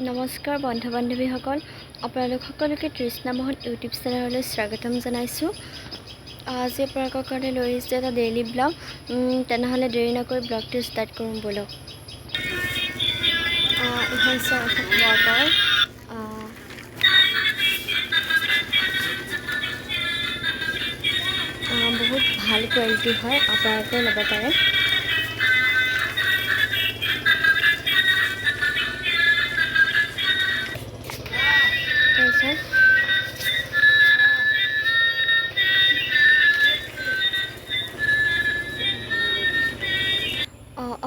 নমস্কাৰ বন্ধু বান্ধৱীসকল, আপোনালোক সকলোকে তৃষ্ণা মোহন ইউটিউব চেনেললৈ স্বাগতম জনাইছোঁ। আজি আপোনালোকৰ কাৰণে লৈ আহিছোঁ এটা ডেইলি ব্লগ। তেনেহ'লে দেৰি নকৰি ব্লগটো ষ্টাৰ্ট কৰোঁ ব'লক। এখন ৱাকৰ বহুত ভাল কোৱালিটি হয়, আপোনালোকেও ল'ব পাৰে।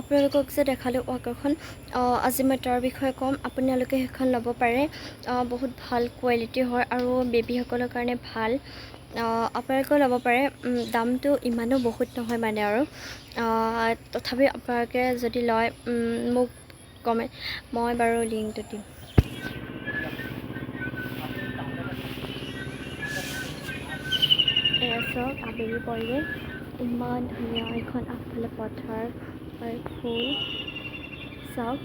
আপোনালোকক যে দেখালোঁ ৱাকাৰখন, আজি মই তাৰ বিষয়ে ক'ম। আপোনালোকে সেইখন ল'ব পাৰে। বহুত ভাল কোৱালিটি হয় আৰু বেবীসকলৰ কাৰণে ভাল। আপোনালোকেও ল'ব পাৰে। দামটো ইমানো বহুত নহয় মানে আৰু তথাপি আপোনালোকে যদি লয় মোক কমেণ্ট, মই বাৰু লিংকটো দিম। এয়া চাওক আবেলি পৰিৱেশ, ইমান ধুনীয়া এখন আগফালে পথাৰ আৰু ফুল চাওক।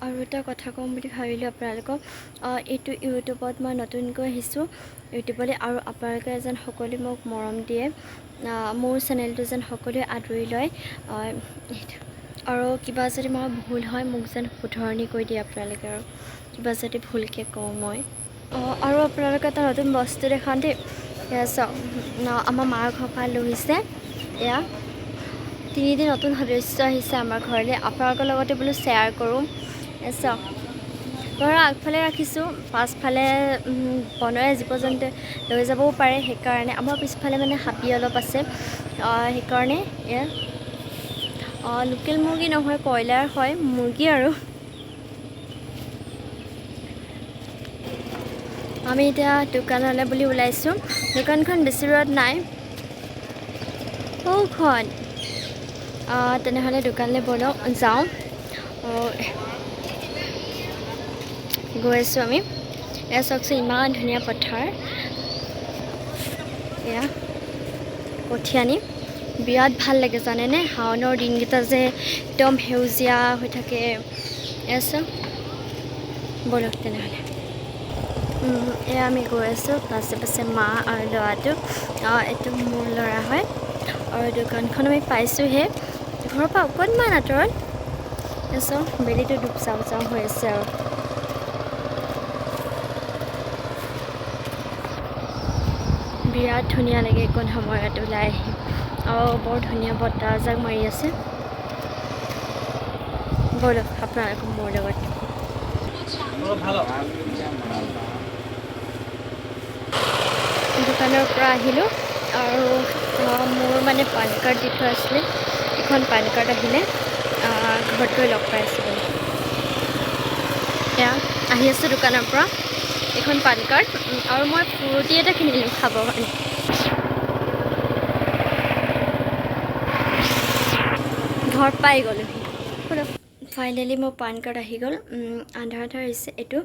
আৰু এটা কথা ক'ম বুলি ভাবিলোঁ আপোনালোকক। এইটো ইউটিউবত মই নতুনকৈ আহিছোঁ ইউটিউবলৈ, আৰু আপোনালোকে যেন সকলোৱে মোক মৰম দিয়ে, মোৰ চেনেলটো যেন সকলোৱে আদৰি লয়, আৰু কিবা যদি মই ভুল হয় মোক যেন শুধৰণি কৰি দিয়ে আপোনালোকে, আৰু কিবা যদি ভুলকৈ কওঁ মই। আৰু আপোনালোকে এটা নতুন বস্তু দেখাওঁ দেই। এয়া চাওক, আমাৰ মাৰ ঘৰৰ পৰা লৈ আহিছে। এয়া 3টি নতুন সদস্য আহিছে আমাৰ ঘৰলৈ, আপোনালোকৰ লগতে বোলো শ্বেয়াৰ কৰোঁ। এয়া চাওক, ঘৰৰ আগফালে ৰাখিছোঁ, পাছফালে বনৰীয়া জীৱ জন্তু লৈ যাবও পাৰে, সেইকাৰণে আমাৰ পিছফালে মানে হাবি অলপ আছে, সেইকাৰণে এয়া লোকেল মুৰ্গী নহয়, কয়লাৰ হয়, মুৰ্গী আৰু। আমি এতিয়া দোকানলৈ বুলি ওলাইছোঁ। দোকানখন বেছি দূৰত নাই, সৌখন। তেনেহ'লে দোকানলৈ ব'লক যাওঁ। গৈ আছোঁ আমি। এয়া চাওকচোন ইমান ধুনীয়া পথাৰ, এয়া কঠীয়ানি বিৰাট ভাল লাগে জানেনে, শাওনৰ দিনকেইটা যে একদম সেউজীয়া হৈ থাকে। এয়া চাওক, ব'লক তেনেহ'লে। এয়া আমি গৈ আছোঁ, পাছে পাছে মা আৰু ল'ৰাটো। এইটো মোৰ ল'ৰা হয়, আৰু দোকানখন আমি পাইছোঁহে ঘৰৰ পৰা অকণমান আঁতৰত। চাওক বেলিটো ডুব যাওঁ যাওঁ হৈ আছে, আৰু বিৰাট ধুনীয়া লাগে এইকণ সময়ত ওলাই আহি, আৰু বৰ ধুনীয়া বতাহ এজাক মাৰি আছে। ব'লক আপোনালোকে মোৰ লগত। দোকানৰ পৰা আহিলোঁ, আৰু মোৰ মানে পান কাৰ্ড দি থোৱা আছিলে, এখন পান কাৰ্ড আহিলে, ঘৰত গৈ লগ পাই আছোঁ। এয়া আহি আছোঁ দোকানৰ পৰা, এখন পান কাৰ্ড, আৰু মই ফ্ৰুটি এটা কিনিলোঁ খাবৰ কাৰণে। ঘৰ পাই গ'লোহি। ফাইনেলি মোৰ পান কাৰ্ড আহি গ'ল। আধাৰ আহিছে এইটো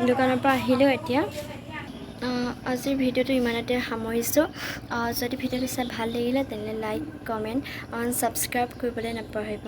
দোকানৰ পৰা আহিলোঁ এতিয়া। আজিৰ ভিডিঅ'টো ইমানতে সামৰিছোঁ। যদি ভিডিঅ'টো চাই ভাল লাগিলে তেনেহ'লে লাইক, কমেণ্ট, ছাবস্ক্ৰাইব কৰিবলৈ নাপাহৰিব।